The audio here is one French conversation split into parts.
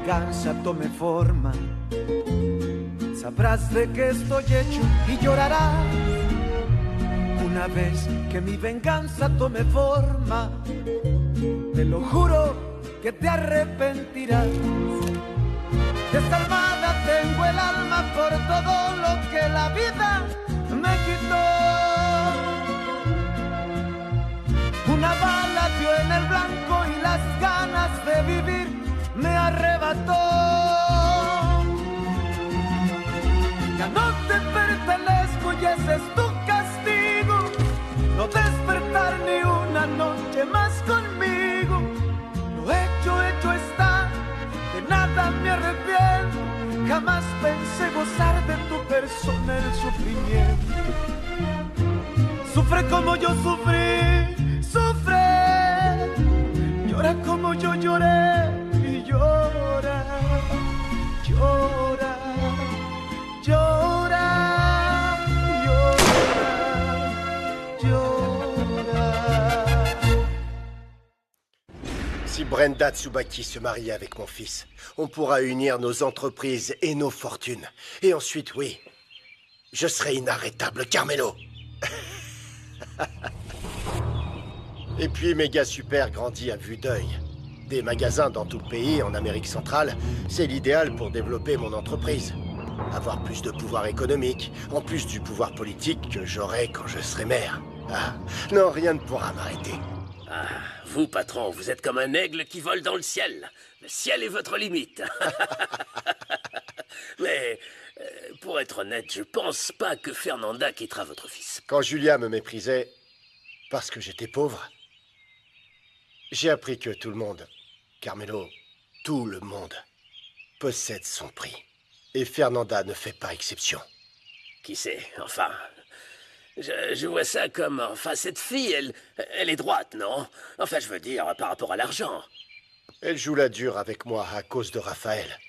venganza tome forma, sabrás de qué estoy hecho y llorarás. Una vez que mi venganza tome forma, te lo juro que te arrepentirás. Desalmada tengo el alma por todo lo que la vida me quitó. Una bala dio en el blanco y las ganas de vivir me arrebató. Ya no te pertenezco y ese es tu castigo, no despertar ni una noche más conmigo. Lo hecho está, de nada me arrepiento. Jamás pensé gozar de tu persona el sufrimiento. Sufre como yo sufrí, sufre. Llora como yo lloré y llora, llora, llora, llora, llora. Si Brenda Tsubaki se marie avec mon fils, on pourra unir nos entreprises et nos fortunes. Et ensuite, oui, je serai inarrêtable, Carmelo. Et puis, Méga Super grandit à vue d'œil. Des magasins dans tout le pays, en Amérique centrale, c'est l'idéal pour développer mon entreprise. Avoir plus de pouvoir économique, en plus du pouvoir politique que j'aurai quand je serai maire. Ah, non, rien ne pourra m'arrêter. Ah, vous, patron, vous êtes comme un aigle qui vole dans le ciel. Le ciel est votre limite. Mais, pour être honnête, je pense pas que Fernanda quittera votre fils. Quand Julia me méprisait, parce que j'étais pauvre, j'ai appris que tout le monde, Carmelo, tout le monde, possède son prix. Et Fernanda ne fait pas exception. Qui sait, enfin... Je vois ça comme... Enfin, cette fille, elle est droite, non? Enfin, je veux dire, par rapport à l'argent. Elle joue la dure avec moi à cause de Raphaël.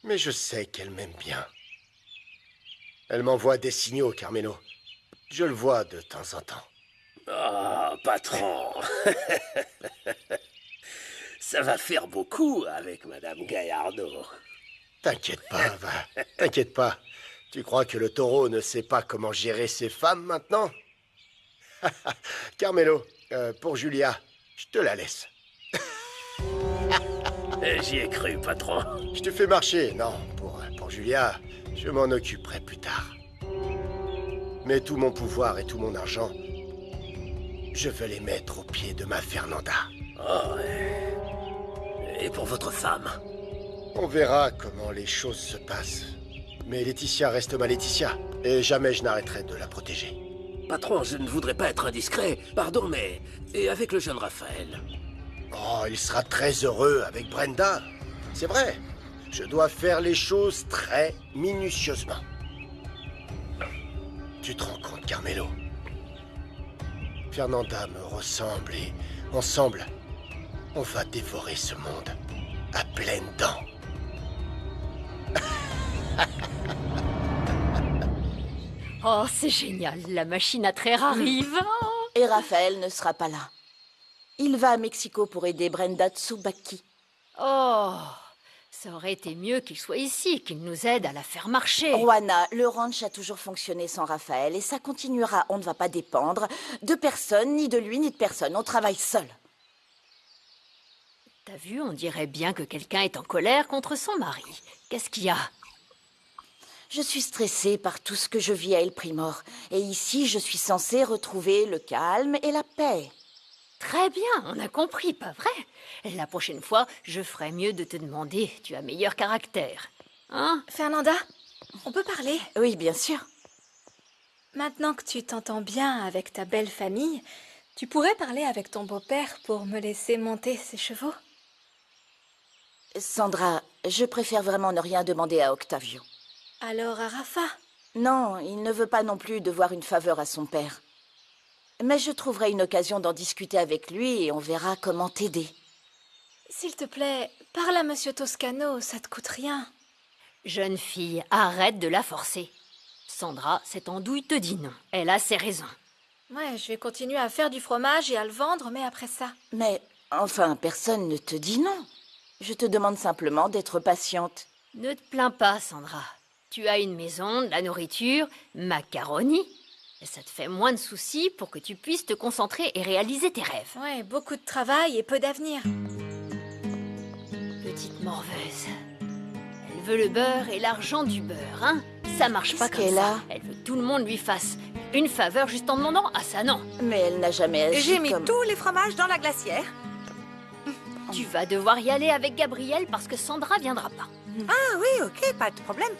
Mais je sais qu'elle m'aime bien. Elle m'envoie des signaux, Carmelo. Je le vois de temps en temps. Oh, patron. Ça va faire beaucoup avec Madame Gallardo. T'inquiète pas, va. T'inquiète pas. Tu crois que le taureau ne sait pas comment gérer ses femmes maintenant? Carmelo, pour Julia, je te la laisse. J'y ai cru, patron. Je te fais marcher. Non, pour Julia, je m'en occuperai plus tard. Mais tout mon pouvoir et tout mon argent, je vais les mettre aux pieds de ma Fernanda. Oh, et pour votre femme? On verra comment les choses se passent. Mais Laetitia reste ma Laetitia, et jamais je n'arrêterai de la protéger. Patron, je ne voudrais pas être indiscret. Pardon, mais... Et avec le jeune Raphaël? Oh, il sera très heureux avec Brenda. C'est vrai. Je dois faire les choses très minutieusement. Tu te rends compte, Carmelo? Fernanda me ressemble et, ensemble, on va dévorer ce monde à pleines dents. Oh, c'est génial, la machine à traire arrive. Et Raphaël ne sera pas là. Il va à Mexico pour aider Brenda Tsubaki. Oh, ça aurait été mieux qu'il soit ici, qu'il nous aide à la faire marcher. Juana, le ranch a toujours fonctionné sans Raphaël et ça continuera. On ne va pas dépendre de personne, ni de lui, ni de personne. On travaille seul. T'as vu, on dirait bien que quelqu'un est en colère contre son mari. Qu'est-ce qu'il y a? Je suis stressée par tout ce que je vis à El Primor. Et ici, je suis censée retrouver le calme et la paix. Très bien, on a compris, pas vrai? La prochaine fois, je ferai mieux de te demander. Tu as meilleur caractère. Hein? Fernanda, on peut parler? Oui, bien sûr. Maintenant que tu t'entends bien avec ta belle famille, tu pourrais parler avec ton beau-père pour me laisser monter ses chevaux? Sandra, je préfère vraiment ne rien demander à Octavio. Alors à Rafa? Non, il ne veut pas non plus devoir une faveur à son père. Mais je trouverai une occasion d'en discuter avec lui et on verra comment t'aider. S'il te plaît, parle à Monsieur Toscano, ça te coûte rien. Jeune fille, arrête de la forcer. Sandra, cette andouille te dit non. Elle a ses raisons. Ouais, je vais continuer à faire du fromage et à le vendre, mais après ça... Mais, enfin, personne ne te dit non. Je te demande simplement d'être patiente. Ne te plains pas, Sandra. Tu as une maison, de la nourriture, macaroni. Et ça te fait moins de soucis pour que tu puisses te concentrer et réaliser tes rêves. Ouais, beaucoup de travail et peu d'avenir. Petite morveuse. Elle veut le beurre et l'argent du beurre, hein? Ça marche pas Qu'est-ce comme qu'elle ça. a? Elle veut que tout le monde lui fasse une faveur juste en demandant. Ah ça non. Mais elle n'a jamais agi J'ai mis comme... tous les fromages dans la glacière. Tu vas devoir y aller avec Gabriel parce que Sandra viendra pas. Ah oui, ok, pas de problème.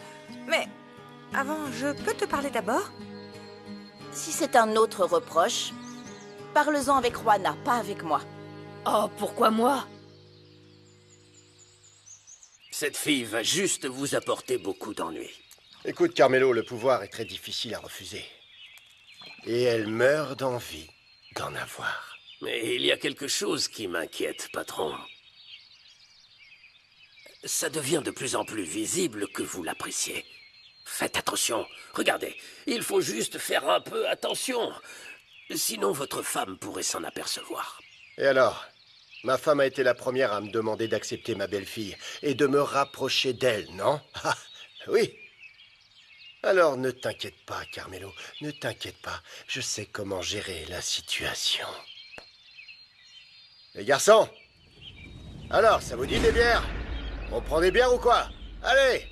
Mais avant, je peux te parler d'abord? Si c'est un autre reproche, parle-en avec Juana, pas avec moi. Oh, pourquoi moi? Cette fille va juste vous apporter beaucoup d'ennuis. Écoute, Carmelo, le pouvoir est très difficile à refuser. Et elle meurt d'envie d'en avoir. Mais il y a quelque chose qui m'inquiète, patron. Ça devient de plus en plus visible que vous l'appréciez. Faites attention. Regardez, il faut juste faire un peu attention. Sinon, votre femme pourrait s'en apercevoir. Et alors? Ma femme a été la première à me demander d'accepter ma belle-fille et de me rapprocher d'elle, non? Ah, oui. Alors ne t'inquiète pas, Carmelo, ne t'inquiète pas. Je sais comment gérer la situation. Les garçons! Alors, ça vous dit des bières? On prend des bières ou quoi? Allez!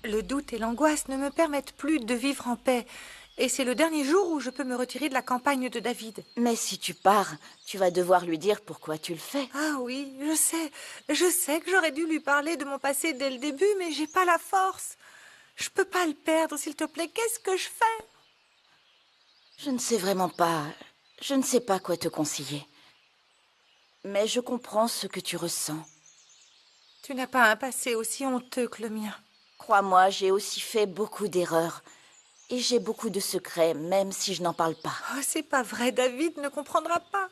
Le doute et l'angoisse ne me permettent plus de vivre en paix. Et c'est le dernier jour où je peux me retirer de la campagne de David. Mais si tu pars, tu vas devoir lui dire pourquoi tu le fais. Ah oui, je sais. Je sais que j'aurais dû lui parler de mon passé dès le début, mais j'ai pas la force. Je peux pas le perdre, s'il te plaît. Qu'est-ce que je fais? Je ne sais vraiment pas. Je ne sais pas quoi te conseiller. Mais je comprends ce que tu ressens. Tu n'as pas un passé aussi honteux que le mien. Crois-moi, j'ai aussi fait beaucoup d'erreurs. Et j'ai beaucoup de secrets, même si je n'en parle pas. Oh, c'est pas vrai, David ne comprendra pas.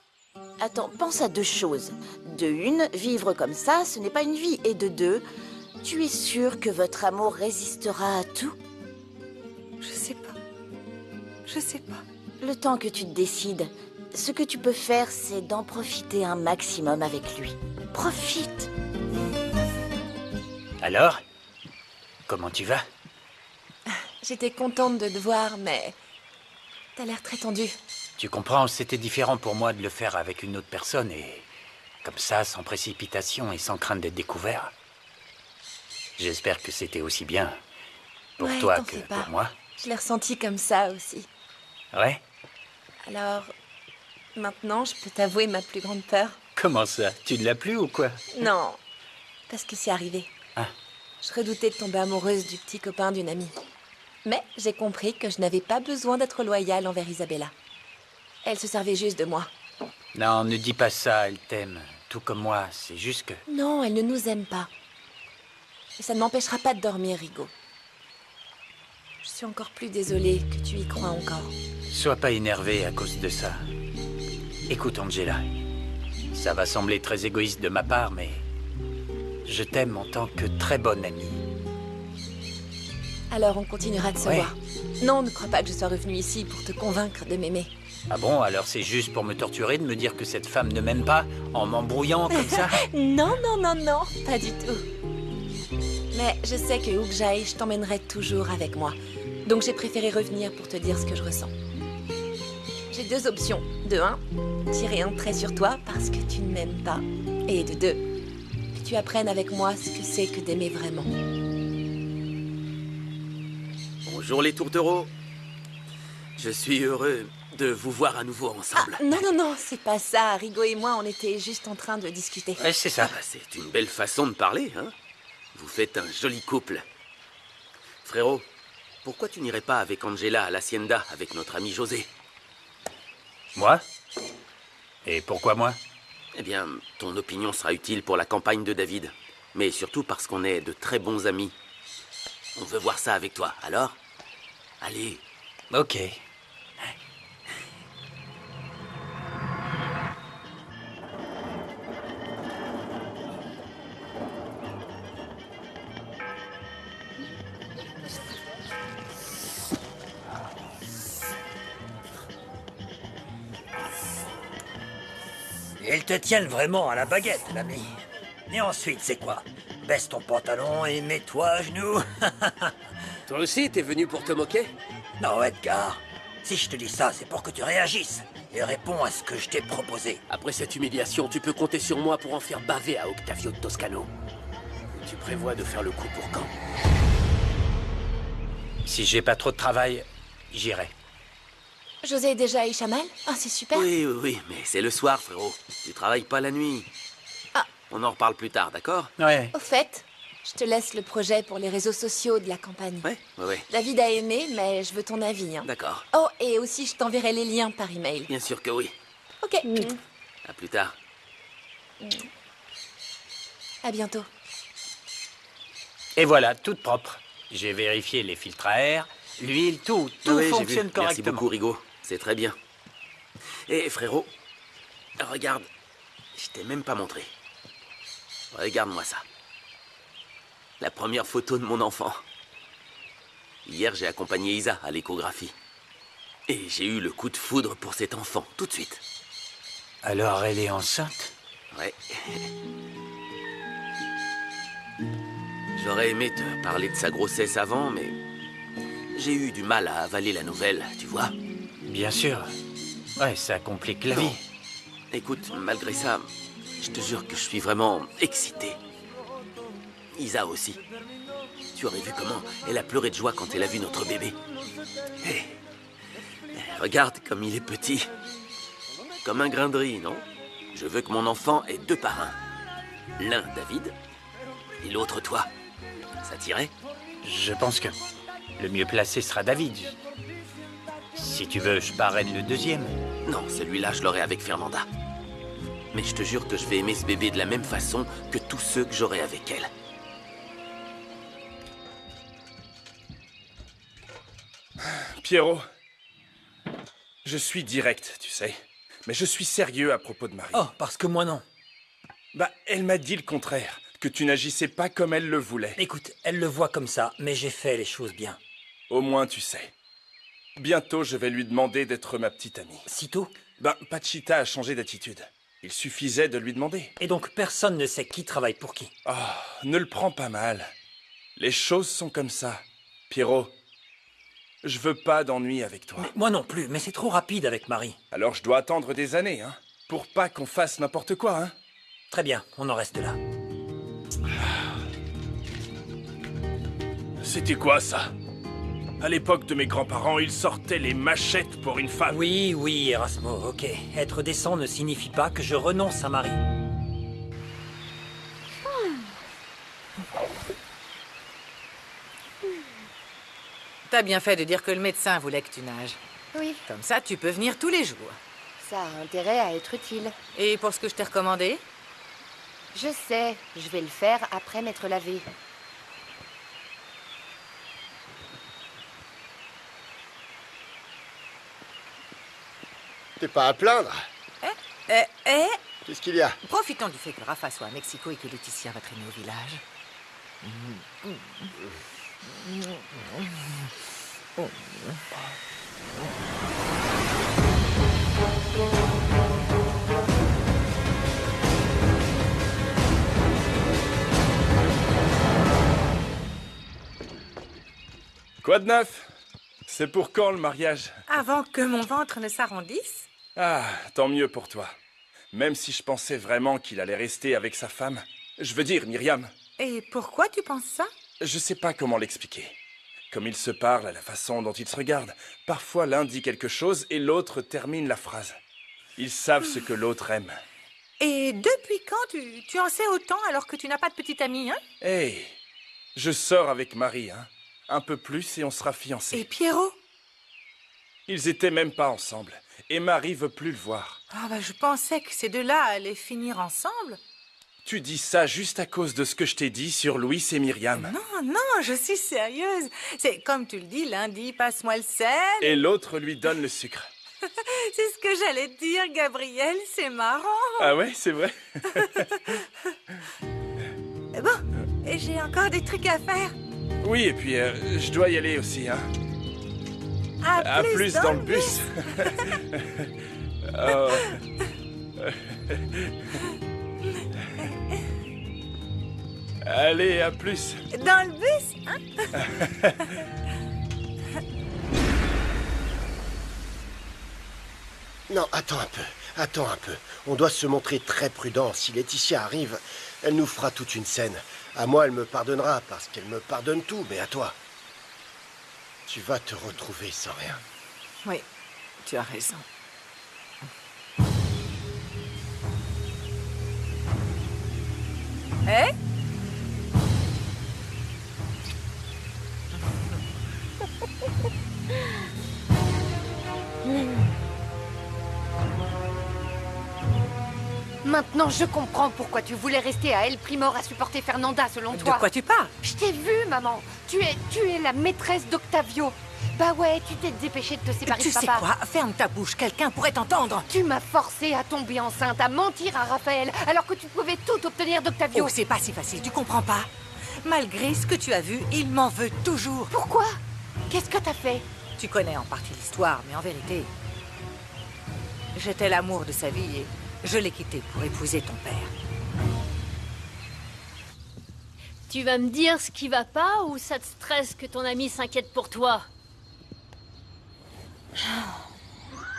Attends, pense à deux choses. De une, vivre comme ça, ce n'est pas une vie. Et de deux, tu es sûr que votre amour résistera à tout? Je sais pas. Je sais pas. Le temps que tu te décides, ce que tu peux faire, c'est d'en profiter un maximum avec lui. Profite! Alors? Comment tu vas? J'étais contente de te voir, mais t'as l'air très tendu. Tu comprends, c'était différent pour moi de le faire avec une autre personne et comme ça, sans précipitation et sans crainte d'être découvert. J'espère que c'était aussi bien pour Ouais, toi t'en que fais pas. pour moi. Je l'ai ressenti comme ça aussi. Ouais? Alors, maintenant, je peux t'avouer ma plus grande peur. Comment ça? Tu ne l'as plus ou quoi? Non, parce que c'est arrivé. Ah. Je redoutais de tomber amoureuse du petit copain d'une amie. Mais j'ai compris que je n'avais pas besoin d'être loyale envers Isabella. Elle se servait juste de moi. Non, ne dis pas ça, elle t'aime. Tout comme moi, c'est juste que... Non, elle ne nous aime pas. Et ça ne m'empêchera pas de dormir, Rigo. Je suis encore plus désolée que tu y crois encore. Sois pas énervé à cause de ça. Écoute, Angela. Ça va sembler très égoïste de ma part, mais... je t'aime en tant que très bonne amie. Alors on continuera de se Ouais. voir. Non, ne crois pas que je sois revenue ici pour te convaincre de m'aimer. Ah bon, alors c'est juste pour me torturer de me dire que cette femme ne m'aime pas en m'embrouillant comme ça? Non, non, non, non, pas du tout. Mais je sais que où que j'aille, je t'emmènerai toujours avec moi. Donc j'ai préféré revenir pour te dire ce que je ressens. J'ai deux options. De un, tirer un trait sur toi parce que tu ne m'aimes pas. Et de deux, que tu apprennes avec moi ce que c'est que d'aimer vraiment. Bonjour les tourtereaux. Je suis heureux de vous voir à nouveau ensemble. Ah, non, non, non, c'est pas ça. Rigo et moi, on était juste en train de discuter. Ouais, c'est ça. Ah bah, c'est une belle façon de parler, hein. Vous faites un joli couple. Frérot, pourquoi tu n'irais pas avec Angela à l'Hacienda avec notre ami José? Moi? Et pourquoi moi? Eh bien, ton opinion sera utile pour la campagne de David. Mais surtout parce qu'on est de très bons amis. On veut voir ça avec toi, alors? Allez. Ok. Ils te tiennent vraiment à la baguette, l'ami. Et ensuite, c'est quoi? Baisse ton pantalon et mets-toi à genoux. Toi aussi, t'es venu pour te moquer? Non, Edgar. Si je te dis ça, c'est pour que tu réagisses. Et réponds à ce que je t'ai proposé. Après cette humiliation, tu peux compter sur moi pour en faire baver à Octavio Toscano. Tu prévois de faire le coup pour quand? Si j'ai pas trop de travail, j'irai. José est déjà à Ishamal? Ah, c'est super. Oui, mais c'est le soir, frérot. Tu travailles pas la nuit. Ah. On en reparle plus tard, d'accord? Ouais. Au fait, je te laisse le projet pour les réseaux sociaux de la campagne. Ouais. David a aimé, mais je veux ton avis. Hein. D'accord. Oh, et aussi, je t'enverrai les liens par email. Bien sûr que oui. Ok. À plus tard. À bientôt. Et voilà, toute propre. J'ai vérifié les filtres à air, l'huile, tout Oui, j'ai fonctionne vu. Merci correctement. beaucoup, Rigo. C'est très bien. Et frérot, regarde, je t'ai même pas montré. Regarde-moi ça. La première photo de mon enfant. Hier, j'ai accompagné Isa à l'échographie. Et j'ai eu le coup de foudre pour cet enfant, tout de suite. Alors elle est enceinte? Ouais. J'aurais aimé te parler de sa grossesse avant, mais j'ai eu du mal à avaler la nouvelle, tu vois. Bien sûr. Ouais, ça complique la vie. Écoute, malgré ça, je te jure que je suis vraiment excité. Isa aussi. Tu aurais vu comment elle a pleuré de joie quand elle a vu notre bébé. Hé, regarde comme il est petit. Comme un grain de riz, non? Je veux que mon enfant ait 2 parrains. L'un David et l'autre toi. Ça t'irait? Je pense que le mieux placé sera David. Si tu veux, je parraine le deuxième. Non, celui-là, je l'aurai avec Fernanda. Mais je te jure que je vais aimer ce bébé de la même façon que tous ceux que j'aurai avec elle. Pierrot, je suis direct, tu sais. Mais je suis sérieux à propos de Marie. Oh, parce que moi non. Bah, elle m'a dit le contraire, que tu n'agissais pas comme elle le voulait. Écoute, elle le voit comme ça, mais j'ai fait les choses bien. Au moins, tu sais. Bientôt, je vais lui demander d'être ma petite amie. Sitôt? Ben, Pachita a changé d'attitude. Il suffisait de lui demander. Et donc personne ne sait qui travaille pour qui? Oh, ne le prends pas mal. Les choses sont comme ça. Pierrot, je veux pas d'ennui avec toi. Mais moi non plus, mais c'est trop rapide avec Marie. Alors je dois attendre des années, hein, pour pas qu'on fasse n'importe quoi, hein. Très bien, on en reste là. C'était quoi, ça? À l'époque de mes grands-parents, ils sortaient les machettes pour une femme. Oui, Erasmo, ok. Être décent ne signifie pas que je renonce à Marie. T'as bien fait de dire que le médecin voulait que tu nages. Oui, Comme ça, tu peux venir tous les jours. ça a intérêt à être utile. Et pour ce que je t'ai recommandé? Je sais, je vais le faire après m'être lavé. T'es pas à plaindre? Qu'est-ce qu'il y a? Profitons du fait que Rafa soit à Mexico et que Laetitia va traîner au village. Quoi de neuf? C'est pour quand le mariage? Avant que mon ventre ne s'arrondisse? Ah, tant mieux pour toi. Même si je pensais vraiment qu'il allait rester avec sa femme. Je veux dire, Myriam. Et pourquoi tu penses ça? Je sais pas comment l'expliquer. Comme ils se parlent, à la façon dont ils se regardent, parfois l'un dit quelque chose et l'autre termine la phrase. Ils savent ce que l'autre aime. Et depuis quand tu en sais autant alors que tu n'as pas de petite amie, hein? Hey, je sors avec Marie, hein. Un peu plus et on sera fiancés. Et Pierrot? Ils étaient même pas ensemble. Et Marie veut plus le voir. Ah bah je pensais que ces deux-là allaient finir ensemble. Tu dis ça juste à cause de ce que je t'ai dit sur Louis et Myriam. Non, je suis sérieuse. C'est comme tu le dis, l'un dit passe-moi le sel. Et l'autre lui donne le sucre. C'est ce que j'allais te dire, Gabriel, c'est marrant. Ah ouais, c'est vrai. Bon, et j'ai encore des trucs à faire. Oui, et puis je dois y aller aussi, hein. À plus dans le bus. Oh. Allez, à plus. Dans le bus, hein? Non, attends un peu. Attends un peu. On doit se montrer très prudent. Si Laetitia arrive, elle nous fera toute une scène. À moi, elle me pardonnera parce qu'elle me pardonne tout, mais à toi, tu vas te retrouver sans rien. Oui, tu as raison. Hé? Maintenant, je comprends pourquoi tu voulais rester à El Primor à supporter Fernanda, selon toi. De quoi tu parles? Je t'ai vu, maman. Tu es la maîtresse d'Octavio. Bah ouais, tu t'es dépêchée de te séparer Tu de sais papa. quoi? Ferme ta bouche, quelqu'un pourrait t'entendre. Tu m'as forcé à tomber enceinte, à mentir à Raphaël, alors que tu pouvais tout obtenir d'Octavio. Oh, c'est pas si facile, tu comprends pas? Malgré ce que tu as vu, il m'en veut toujours. Pourquoi? Qu'est-ce que t'as fait? Tu connais en partie l'histoire, mais en vérité, j'étais l'amour de sa vie et je l'ai quitté pour épouser ton père. Tu vas me dire ce qui va pas ou ça te stresse que ton ami s'inquiète pour toi?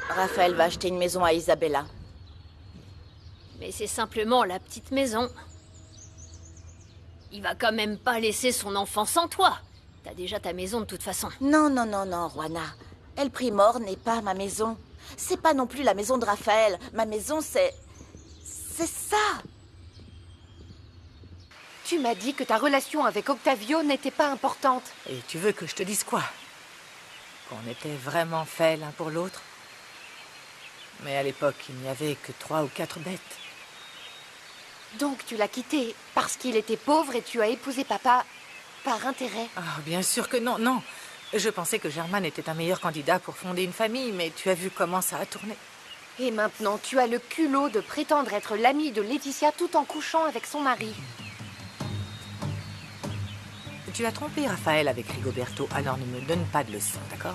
Raphaël va acheter une maison à Isabella. Mais c'est simplement la petite maison. Il va quand même pas laisser son enfant sans toi. T'as déjà ta maison de toute façon. Non, non, non, non, Juana. El Primor n'est pas ma maison. C'est pas non plus la maison de Raphaël. Ma maison, c'est ça. Tu m'as dit que ta relation avec Octavio n'était pas importante. Et tu veux que je te dise quoi? Qu'on était vraiment faits l'un pour l'autre? Mais à l'époque, il n'y avait que 3 ou 4 bêtes. Donc tu l'as quitté parce qu'il était pauvre et tu as épousé papa par intérêt. Ah, bien sûr que non, non. Je pensais que Germain était un meilleur candidat pour fonder une famille, mais tu as vu comment ça a tourné. Et maintenant, tu as le culot de prétendre être l'ami de Laetitia tout en couchant avec son mari. Tu as trompé Raphaël avec Rigoberto, alors ne me donne pas de leçons, d'accord?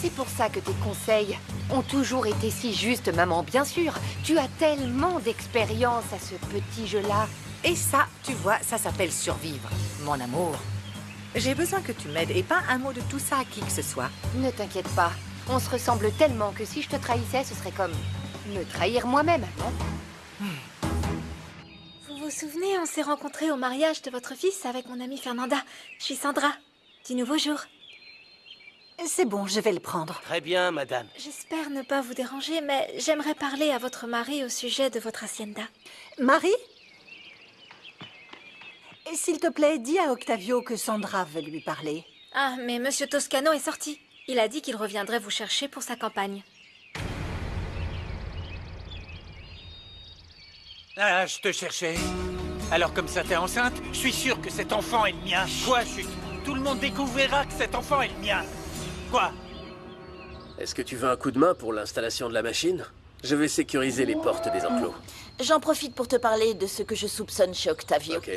C'est pour ça que tes conseils ont toujours été si justes, maman, bien sûr. Tu as tellement d'expérience à ce petit jeu-là. Et ça, tu vois, ça s'appelle survivre, mon amour. J'ai besoin que tu m'aides et pas un mot de tout ça à qui que ce soit. Ne t'inquiète pas. On se ressemble tellement que si je te trahissais, ce serait comme me trahir moi-même, non? Vous vous souvenez, on s'est rencontrés au mariage de votre fils avec mon amie Fernanda. Je suis Sandra, du nouveau jour. C'est bon, je vais le prendre. Très bien, madame. J'espère ne pas vous déranger, mais j'aimerais parler à votre mari au sujet de votre hacienda. Marie? Et s'il te plaît, dis à Octavio que Sandra veut lui parler. Ah, mais Monsieur Toscano est sorti. Il a dit qu'il reviendrait vous chercher pour sa campagne. Ah, je te cherchais. Alors comme ça, t'es enceinte? Je suis sûr que cet enfant est le mien. Quoi, chut? Tout le monde découvrira que cet enfant est le mien. Quoi? Est-ce que tu veux un coup de main pour l'installation de la machine? Je vais sécuriser les portes des enclos. J'en profite pour te parler de ce que je soupçonne chez Octavio. Ok.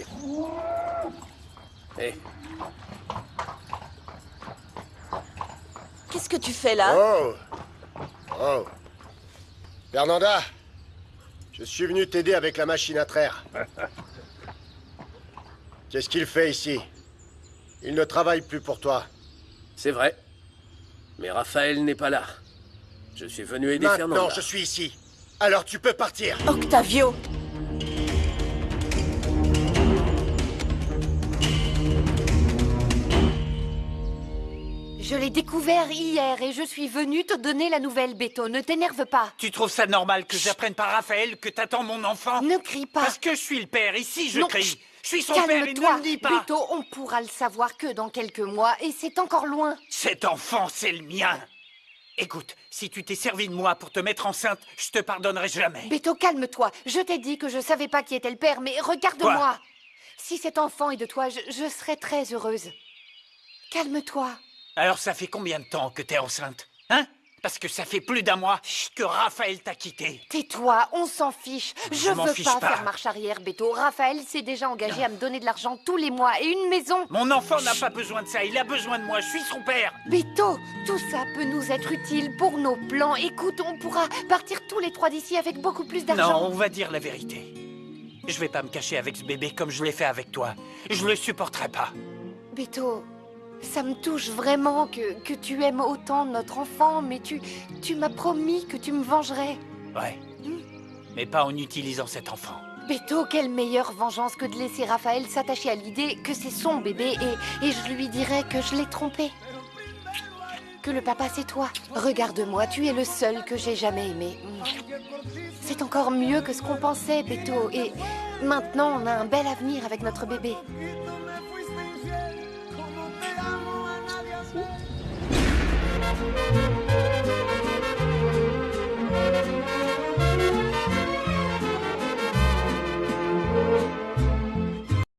Hé, Qu'est-ce que tu fais là? Oh! Oh! Fernanda! Je suis venu t'aider avec la machine à traire. Qu'est-ce qu'il fait ici? Il ne travaille plus pour toi. c'est vrai. Mais Raphaël n'est pas là. Je suis venu aider Fernanda. Maintenant, je suis ici. Alors tu peux partir. Octavio! Je l'ai découvert hier et je suis venue te donner la nouvelle, Beto. Ne t'énerve pas. Tu trouves ça normal que j'apprenne par Raphaël que t'attends mon enfant? Ne crie pas. Parce que je suis le père, ici je Non, crie. chut. Je suis son père et ne Calme-toi, le dis pas. Beto, on pourra le savoir que dans quelques mois et c'est encore loin. Cet enfant, c'est le mien. Écoute, si tu t'es servi de moi pour te mettre enceinte, je te pardonnerai jamais. Beto, calme-toi. Je t'ai dit que je savais pas qui était le père, mais regarde-moi. Quoi? Si cet enfant est de toi, je serai très heureuse. Calme-toi. Alors ça fait combien de temps que t'es enceinte? Hein? Parce que ça fait plus d'un mois que Raphaël t'a quitté. Tais-toi, on s'en fiche. Je m'en veux fiche pas pas. faire marche arrière, Beto. Raphaël s'est déjà engagé à me donner de l'argent tous les mois et une maison. Mon enfant n'a pas besoin de ça, il a besoin de moi, je suis son père. Beto, tout ça peut nous être utile pour nos plans. Écoute, on pourra partir tous les 3 d'ici avec beaucoup plus d'argent. Non, on va dire la vérité. Je vais pas me cacher avec ce bébé comme je l'ai fait avec toi. Je le supporterai pas. Beto, ça me touche vraiment que tu aimes autant notre enfant, mais tu m'as promis que tu me vengerais. Ouais. Mais pas en utilisant cet enfant. Beto, quelle meilleure vengeance que de laisser Raphaël s'attacher à l'idée que c'est son bébé et je lui dirais que je l'ai trompé. Que le papa c'est toi. Regarde-moi, tu es le seul que j'ai jamais aimé. C'est encore mieux que ce qu'on pensait, Beto. Et maintenant, on a un bel avenir avec notre bébé.